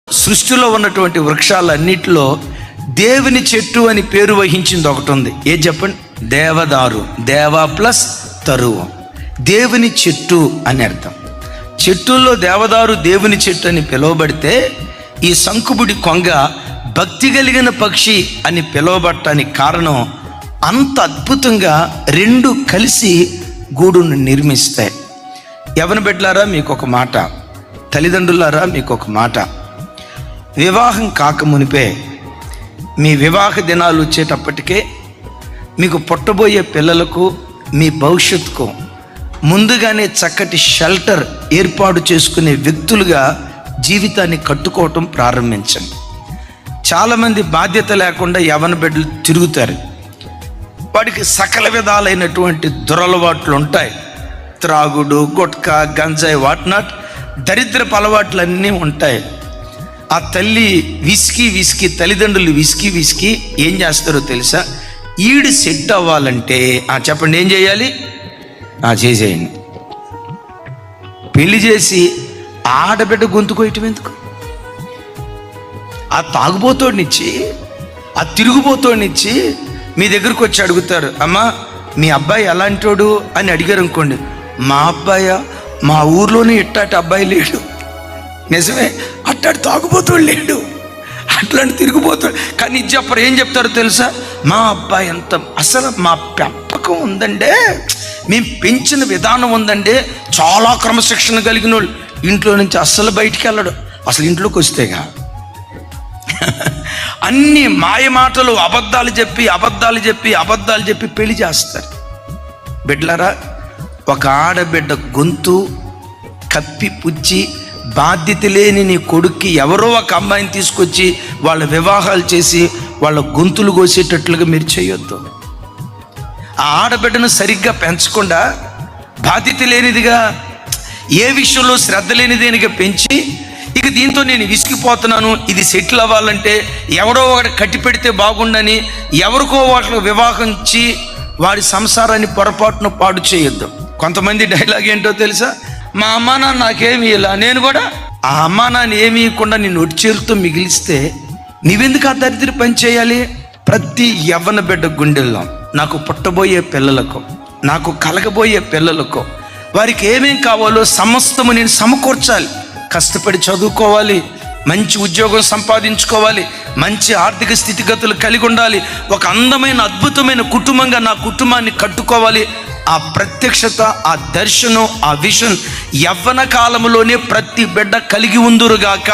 సృష్టిలో ఉన్నటువంటి వృక్షాలన్నిటిలో దేవుని చెట్టు అని పేరు వహించింది ఒకటి ఉంది. ఏది చెప్పండి? దేవదారు. దేవ ప్లస్ తరువు, దేవుని చెట్టు అని అర్థం. చెట్టుల్లో దేవదారు దేవుని చెట్టు అని పిలువబడితే, ఈ శంకుబుడి కొంగ భక్తి కలిగిన పక్షి అని పిలువబడటానికి కారణం, అంత అద్భుతంగా రెండు కలిసి గూడును నిర్మిస్తాయి. యవన బిడ్డలారా మీకు ఒక మాట, తల్లిదండ్రులారా మీకు ఒక మాట, వివాహం కాకమునిపే మీ వివాహ దినాలు వచ్చేటప్పటికే మీకు పుట్టబోయే పిల్లలకు, మీ భవిష్యత్తుకు ముందుగానే చక్కటి షెల్టర్ ఏర్పాటు చేసుకునే వ్యక్తులుగా జీవితాన్ని కట్టుకోవటం ప్రారంభించండి. చాలామంది బాధ్యత లేకుండా యవన బిడ్డలు తిరుగుతారు. వాడికి సకల విధాలైనటువంటి దురలవాట్లు ఉంటాయి. త్రాగుడు, గుట్కా, గంజాయి, వాట్ నాట్, దరిద్రపు అలవాట్లన్నీ ఉంటాయి. ఆ తల్లి విసికి తల్లిదండ్రులు విసికి ఏం చేస్తారో తెలుసా? ఈడు సెట్ అవ్వాలంటే చెప్పండి, ఏం చేయాలి? చేసేయండి. పెళ్లి చేసి ఆడబిడ్డ గొంతు కొయ్యటం ఎందుకు? ఆ తాగుబోతోడినిచ్చి, ఆ తిరుగుబోతోడినిచ్చి మీ దగ్గరకు వచ్చి అడుగుతారు, అమ్మా మీ అబ్బాయి ఎలాంటోడు అని అడిగారు అనుకోండి. మా అబ్బాయా? మా ఊర్లోనే ఇట్టాటి అబ్బాయి లేడు. నిజమే, అట్టాడు తాగుబోతాడు లేడు, అట్లాంటి తిరిగిపోతాడు. కానీ చెప్పరు, ఏం చెప్తారో తెలుసా? మా అబ్బాయి ఎంత అసలు మా పెంపకం ఉందంటే, మేము పెంచిన విధానం ఉందంటే, చాలా క్రమశిక్షణ కలిగిన వాళ్ళు. ఇంట్లో నుంచి అస్సలు బయటికి వెళ్ళడు. అసలు ఇంట్లోకి వస్తేగా అన్ని మాయ మాటలు, అబద్ధాలు చెప్పి పెళ్లి చేస్తారు. బిడ్డలారా, ఒక ఆడబిడ్డ గొంతు కప్పి పుచ్చి బాధ్యత లేని నీ కొడుక్కి ఎవరో ఒక అమ్మాయిని తీసుకొచ్చి వాళ్ళ వివాహాలు చేసి వాళ్ళ గొంతులు కోసేటట్లుగా మీరు చేయొద్దు. ఆ ఆడబిడ్డను సరిగ్గా పెంచకుండా, బాధ్యత లేనిదిగా, ఏ విషయంలో శ్రద్ధ లేనిదేనిగా పెంచి, ఇక దీంతో నేను విసిగిపోతున్నాను, ఇది సెటిల్ అవ్వాలంటే ఎవరో ఒకటి కట్టి పెడితే బాగుండని ఎవరికో వాటిలో వివాహం ఇచ్చి వాడి సంసారాన్ని పొరపాటును పాడు చేయొద్దు. కొంతమంది డైలాగ్ ఏంటో తెలుసా? మా అమ్మా నాన్న నాకేమి ఇలా, నేను కూడా ఆ అమ్మా నాన్న ఏమి ఇవ్వకుండా నేను ఒట్టి చేరుతో మిగిలిస్తే నీవెందుకు ఆ దరిద్ర పని చేయాలి? ప్రతి యవ్వన బిడ్డ గుండెల్లో, నాకు పుట్టబోయే పిల్లలకు, నాకు కలగబోయే పిల్లలకు, వారికి ఏమేం కావాలో సమస్తము నేను సమకూర్చాలి. కష్టపడి చదువుకోవాలి, మంచి ఉద్యోగం సంపాదించుకోవాలి, మంచి ఆర్థిక స్థితిగతులు కలిగి ఉండాలి, ఒక అందమైన అద్భుతమైన కుటుంబంగా నా కుటుంబాన్ని కట్టుకోవాలి. ఆ ప్రత్యక్షత, ఆ దర్శనం, ఆ విజన్ యవ్వన కాలంలోనే ప్రతి బిడ్డ కలిగి ఉందురుగాక.